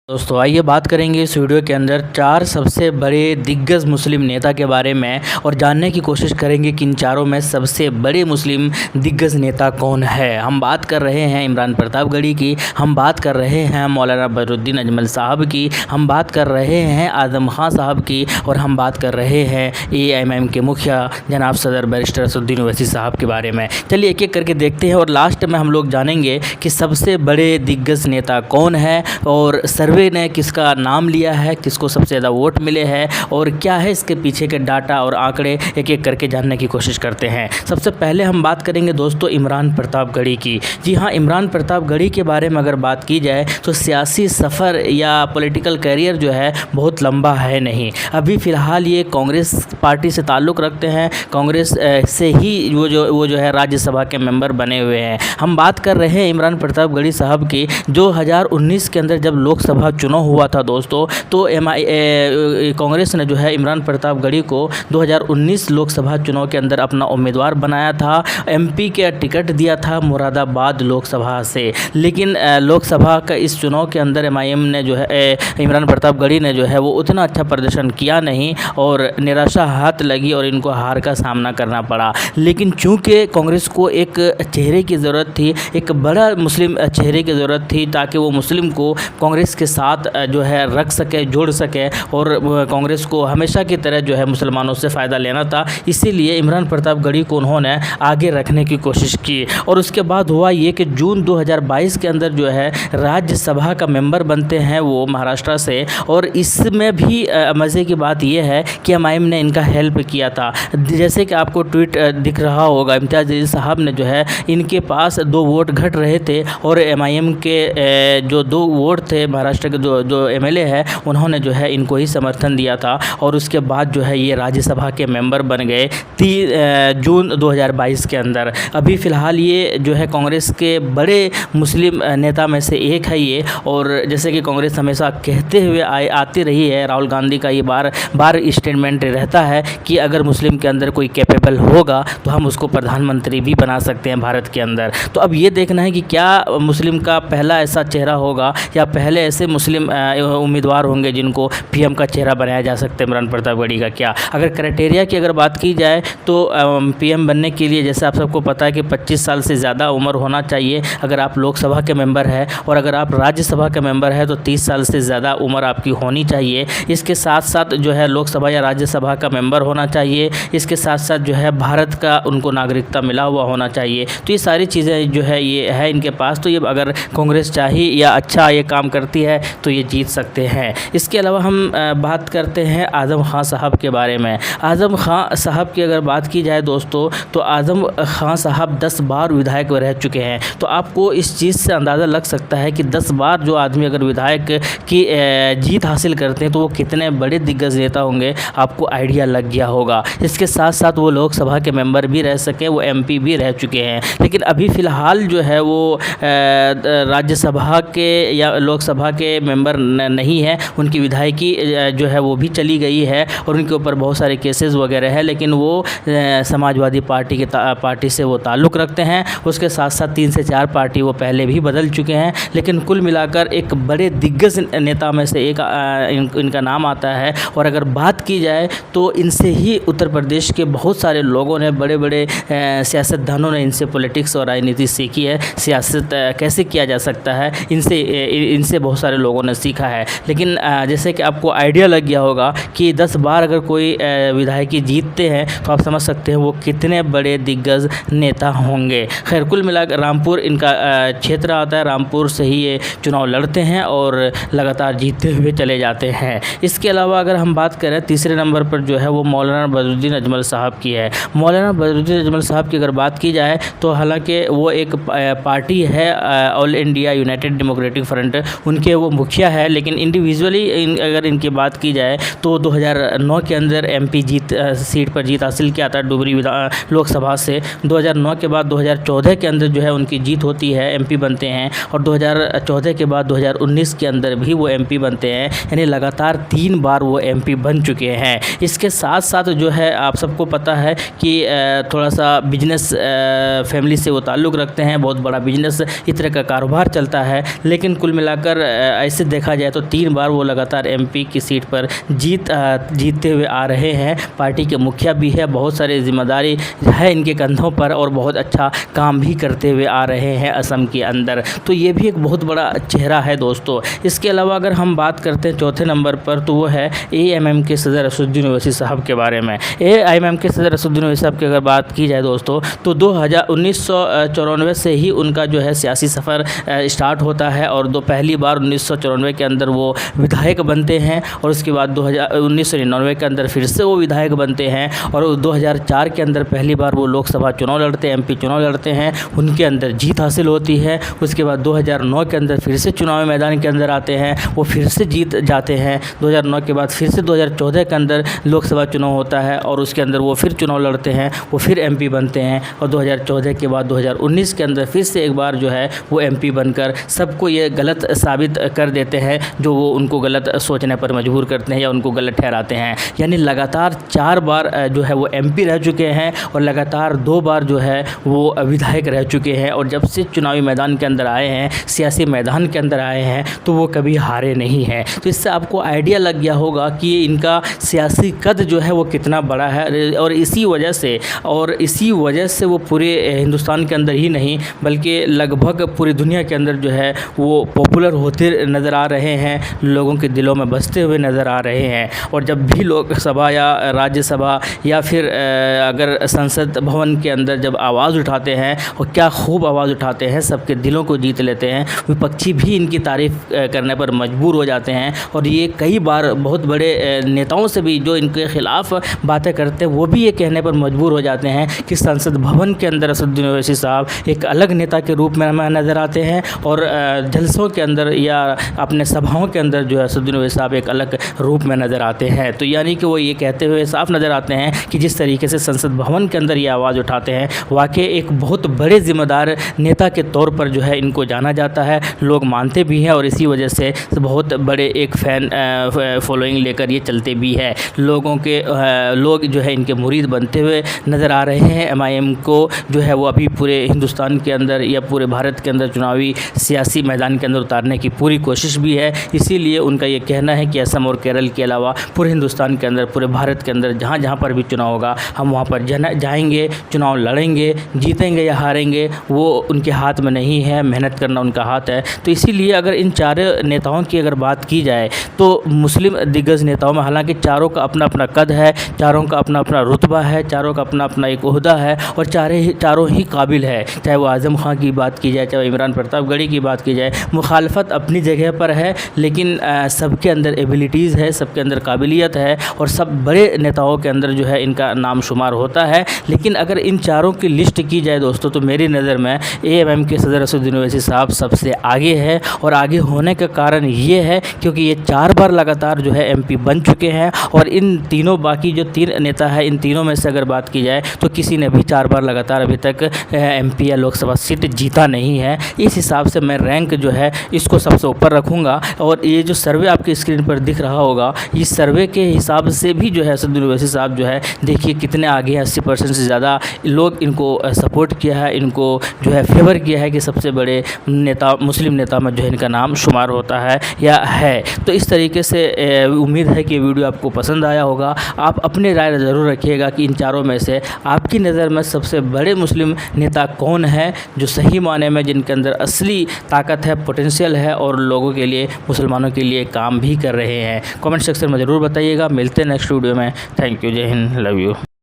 दोस्तों आइए बात करेंगे इस वीडियो के अंदर 4 सबसे बड़े दिग्गज मुस्लिम नेता के बारे में और जानने की कोशिश करेंगे कि इन चारों में सबसे बड़े मुस्लिम दिग्गज नेता कौन है। हम बात कर रहे हैं इमरान प्रतापगढ़ी की, हम बात कर रहे हैं मौलाना बदरुद्दीन अजमल साहब की, हम बात कर रहे हैं आज़म खां साहब की और हम बात कर रहे हैं AIMM के मुखिया जनाब सदर बैरिस्टर असदुद्दीन ओवैसी साहब के बारे में। चलिए एक एक करके देखते हैं और लास्ट में हम लोग जानेंगे कि सबसे बड़े दिग्गज नेता कौन है और सर्वे ने किसका नाम लिया है, किसको सबसे ज़्यादा वोट मिले हैं और क्या है इसके पीछे के डाटा और आंकड़े एक एक करके जानने की कोशिश करते हैं। सबसे पहले हम बात करेंगे दोस्तों इमरान प्रतापगढ़ी की। जी हाँ, इमरान प्रतापगढ़ी के बारे में अगर बात की जाए तो सियासी सफ़र या पॉलिटिकल करियर जो है बहुत लंबा है नहीं। अभी फ़िलहाल ये कांग्रेस पार्टी से ताल्लुक़ रखते हैं, कांग्रेस से ही वो जो है राज्यसभा के मेंबर बने हुए हैं। हम बात कर रहे हैं इमरान प्रतापगढ़ी साहब की। 2019 के अंदर जब लोकसभा चुनाव हुआ था दोस्तों, तो कांग्रेस ने जो है इमरान प्रतापगढ़ी को 2019 लोकसभा चुनाव के अंदर अपना उम्मीदवार बनाया था। MP का टिकट दिया था मुरादाबाद लोकसभा से, लेकिन लोकसभा का इस चुनाव के अंदर MIM ने जो है इमरान प्रतापगढ़ी ने जो है वो उतना अच्छा प्रदर्शन किया नहीं और निराशा हाथ लगी और इनको हार का सामना करना पड़ा। लेकिन चूँकि कांग्रेस को एक चेहरे की ज़रूरत थी, एक बड़ा मुस्लिम चेहरे की ज़रूरत थी ताकि वो मुस्लिम को कांग्रेस के साथ जो है रख सके, जोड़ सके और कांग्रेस को हमेशा की तरह जो है मुसलमानों से फ़ायदा लेना था। इसीलिए इमरान प्रतापगढ़ी को उन्होंने आगे रखने की कोशिश की और उसके बाद हुआ ये कि जून 2022 के अंदर जो है राज्यसभा का मेंबर बनते हैं वो महाराष्ट्र से। और इसमें भी मज़े की बात यह है कि MIM ने इनका हेल्प किया था। जैसे कि आपको ट्वीट दिख रहा होगा, इम्तियाज़ जलील साहब ने जो है इनके पास 2 वोट घट रहे थे और MIM के जो 2 वोट थे महाराष्ट्र के जो MLA है उन्होंने जो है इनको ही समर्थन दिया था और उसके बाद जो है ये राज्यसभा के मेंबर बन गए 3 जून 2022 के अंदर। अभी फ़िलहाल ये जो है कांग्रेस के बड़े मुस्लिम नेता में से एक है ये। और जैसे कि कांग्रेस हमेशा कहते हुए आती रही है, राहुल गांधी का ये बार बार स्टेटमेंट रहता है कि अगर मुस्लिम के अंदर कोई कैपेबल होगा तो हम उसको प्रधानमंत्री भी बना सकते हैं भारत के अंदर। तो अब ये देखना है कि क्या मुस्लिम का पहला ऐसा चेहरा होगा या पहले ऐसे मुस्लिम उम्मीदवार होंगे जिनको PM का चेहरा बनाया जा सकता है इमरान प्रतापगढ़ी का। क्या अगर क्राइटेरिया की अगर बात की जाए तो PM बनने के लिए जैसे आप सबको पता है कि 25 साल से ज़्यादा उम्र होना चाहिए अगर आप लोकसभा के मेंबर हैं, और अगर आप राज्यसभा के मेंबर हैं तो 30 साल से ज़्यादा उम्र आपकी होनी चाहिए। इसके साथ साथ जो है लोकसभा या राज्यसभा का मेंबर होना चाहिए। इसके साथ साथ जो है भारत का उनको नागरिकता मिला हुआ होना चाहिए। तो ये सारी चीज़ें जो है ये है इनके पास। तो ये अगर कांग्रेस चाहिए या अच्छा ये काम करती है तो ये जीत सकते हैं। इसके अलावा हम बात करते हैं आज़म खां साहब के बारे में। आज़म खां साहब की अगर बात की जाए दोस्तों, तो आज़म खां साहब 10 बार विधायक रह चुके हैं। तो आपको इस चीज़ से अंदाज़ा लग सकता है कि 10 बार जो आदमी अगर विधायक की जीत हासिल करते हैं तो वो कितने बड़े दिग्गज नेता होंगे, आपको आइडिया लग गया होगा। इसके साथ साथ वो लोकसभा के मेंबर भी रह सके, वो MP भी रह चुके हैं। लेकिन अभी फ़िलहाल जो है वो राज्यसभा के या लोकसभा के मेंबर नहीं है, उनकी विधायकी जो है वो भी चली गई है और उनके ऊपर बहुत सारे केसेस वगैरह है। लेकिन वो समाजवादी पार्टी से वो ताल्लुक़ रखते हैं। उसके साथ साथ 3 से 4 पार्टी वो पहले भी बदल चुके हैं। लेकिन कुल मिलाकर एक बड़े दिग्गज नेता में से एक इनका नाम आता है। और अगर बात की जाए तो इनसे ही उत्तर प्रदेश के बहुत सारे लोगों ने, बड़े बड़े सियासतदानों ने इनसे पॉलिटिक्स और राजनीति सीखी है। सियासत कैसे किया जा सकता है इनसे बहुत सारे लोगों ने सीखा है। लेकिन जैसे कि आपको आइडिया लग गया होगा कि 10 बार अगर कोई विधायकी जीतते हैं तो आप समझ सकते हैं वो कितने बड़े दिग्गज नेता होंगे। खैर कुल मिलाकर रामपुर इनका क्षेत्र आता है, रामपुर से ही ये चुनाव लड़ते हैं और लगातार जीतते हुए चले जाते हैं। इसके अलावा अगर हम बात करें तीसरे नंबर पर जो है वो मौलाना बदरुद्दीन अजमल साहब की है। मौलाना बदरुद्दीन अजमल साहब की अगर बात की जाए तो हालांकि वो एक पार्टी है all India United democratic front, उनके वो मुखिया है। लेकिन इंडिविजुअली अगर इनकी बात की जाए तो 2009 के अंदर MP सीट पर जीत हासिल किया था डुबरी लोकसभा से। 2009 के बाद 2014 के अंदर जो है उनकी जीत होती है, MP बनते हैं। और 2014 के बाद 2019 के अंदर भी वो MP बनते हैं, यानी लगातार 3 बार वो MP बन चुके हैं। इसके साथ साथ जो है आप सबको पता है कि थोड़ा सा बिजनेस फैमिली से वो ताल्लुक़ रखते हैं, बहुत बड़ा बिजनेस इस तरह का कारोबार चलता है। लेकिन कुल मिलाकर ऐसे देखा जाए तो 3 बार वो लगातार एमपी की सीट पर जीतते हुए आ रहे हैं। पार्टी के मुखिया भी है, बहुत सारी जिम्मेदारी है इनके कंधों पर और बहुत अच्छा काम भी करते हुए आ रहे हैं असम के अंदर। तो ये भी एक बहुत बड़ा चेहरा है दोस्तों। इसके अलावा अगर हम बात करते हैं चौथे नंबर पर, तो वो है एएमएम के सदर असदुद्दीन ओवैसी साहब के बारे में। एएमएम के सदर असदुद्दीन ओवैसी साहब की अगर बात की जाए दोस्तों, तो 1994 से ही उनका जो है सियासी सफ़र स्टार्ट होता है और पहली बार 1994 के अंदर वो विधायक बनते हैं और उसके बाद 1999 के अंदर फिर से वो विधायक बनते हैं और 2004 के अंदर पहली बार वो लोकसभा चुनाव लड़ते हैं, एमपी चुनाव लड़ते हैं, उनके अंदर जीत हासिल होती है। उसके बाद 2009 के अंदर फिर से चुनावी मैदान के अंदर आते हैं, वो फिर से जीत जाते हैं। 2009 के बाद फिर से 2014 के अंदर लोकसभा चुनाव होता है और उसके अंदर वो फिर चुनाव लड़ते हैं, वो फिर एमपी बनते हैं और 2014 के बाद 2019 के अंदर फिर से एक बार जो है वो एमपी बनकर सबको ये गलत साबित कर देते हैं, जो वो उनको गलत सोचने पर मजबूर करते हैं या उनको गलत ठहराते हैं। यानी लगातार 4 बार जो है वो एमपी रह चुके हैं और लगातार 2 बार जो है वो विधायक रह चुके हैं और जब से चुनावी मैदान के अंदर आए हैं, सियासी मैदान के अंदर आए हैं, तो वो कभी हारे नहीं हैं। तो इससे आपको आइडिया लग गया होगा कि इनका सियासी कद जो है वो कितना बड़ा है और इसी वजह से वो पूरे हिंदुस्तान के अंदर ही नहीं बल्कि लगभग पूरी दुनिया के अंदर जो है वो पॉपुलर होते नज़र आ रहे हैं, लोगों के दिलों में बसते हुए नज़र आ रहे हैं। और जब भी लोकसभा या राज्यसभा या फिर अगर संसद भवन के अंदर जब आवाज़ उठाते हैं और क्या खूब आवाज़ उठाते हैं, सबके दिलों को जीत लेते हैं। विपक्षी भी इनकी तारीफ़ करने पर मजबूर हो जाते हैं और ये कई बार बहुत बड़े नेताओं से भी जो इनके ख़िलाफ़ बातें करते हैं वो भी ये कहने पर मजबूर हो जाते हैं कि संसद भवन के अंदर असदुद्दीन ओवैसी साहब एक अलग नेता के रूप में हमें नज़र आते हैं और जलसों के अंदर या अपने सभाओं के अंदर जो है असदुद्दीन ओवैसी साहब एक अलग रूप में नज़र आते हैं। तो यानी कि वो ये कहते हुए साफ नज़र आते हैं कि जिस तरीके से संसद भवन के अंदर ये आवाज़ उठाते हैं, वाकई एक बहुत बड़े ज़िम्मेदार नेता के तौर पर जो है इनको जाना जाता है, लोग मानते भी हैं और इसी वजह से बहुत बड़े एक फ़ैन फॉलोइंग लेकर ये चलते भी है। लोग जो है इनके मुरीद बनते हुए नज़र आ रहे हैं। एमआईएम को जो है वो अभी पूरे हिंदुस्तान के अंदर या पूरे भारत के अंदर चुनावी सियासी मैदान के अंदर उतारने की पूरी कोशिश भी है। इसीलिए उनका ये कहना है कि असम और केरल के अलावा पूरे हिंदुस्तान के अंदर, पूरे भारत के अंदर जहाँ जहाँ पर भी चुनाव होगा हम वहाँ पर जाएंगे, चुनाव लड़ेंगे, जीतेंगे या हारेंगे वो उनके हाथ में नहीं है, मेहनत करना उनका हाथ है। तो इसीलिए अगर इन 4 नेताओं की अगर बात की जाए तो मुस्लिम दिग्गज नेताओं में हालांकि चारों का अपना अपना कद है, चारों का अपना अपना रुतबा है, चारों का अपना अपना एक ओहदा है और चारों ही काबिल है। चाहे वो आज़म खां की बात की जाए, चाहे इमरान प्रतापगढ़ी की बात की जाए, मुखालफत अपनी जगह पर है लेकिन सबके अंदर एबिलिटीज़ है, सबके अंदर काबिलियत है और सब बड़े नेताओं के अंदर जो है इनका नाम शुमार होता है। लेकिन अगर इन चारों की लिस्ट की जाए दोस्तों तो मेरी नज़र में एएमएम के सदर असदुद्दीन ओवैसी साहब सबसे आगे है और आगे होने का कारण ये है क्योंकि ये 4 बार लगातार जो है एमपी बन चुके हैं और इन तीनों बाकी जो 3 नेता है, इन तीनों में से अगर बात की जाए तो किसी ने भी 4 बार लगातार अभी तक एमपी या लोकसभा सीट जीता नहीं है। इस हिसाब से मैं रैंक जो है इसको सबसे ऊपर रखूँगा और ये जो सर्वे आपकी स्क्रीन पर दिख रहा होगा, इस सर्वे के हिसाब से भी जो है असदुद्दीन ओवैसी साहब जो है देखिए कितने आगे हैं। 80% से ज़्यादा लोग इनको सपोर्ट किया है, इनको जो है फेवर किया है कि सबसे बड़े नेता, मुस्लिम नेता में जो है इनका नाम शुमार होता है या है। तो इस तरीके से उम्मीद है कि वीडियो आपको पसंद आया होगा। आप अपनी राय ज़रूर रखिएगा कि इन चारों में से आपकी नज़र में सबसे बड़े मुस्लिम नेता कौन है, जो सही माने में जिनके अंदर असली ताकत है, पोटेंशियल है और लोगों के लिए, मुसलमानों के लिए काम भी कर रहे हैं। कमेंट सेक्शन में ज़रूर बताइएगा। मिलते हैं नेक्स्ट वीडियो में। थैंक यू, जय हिंद, लव यू।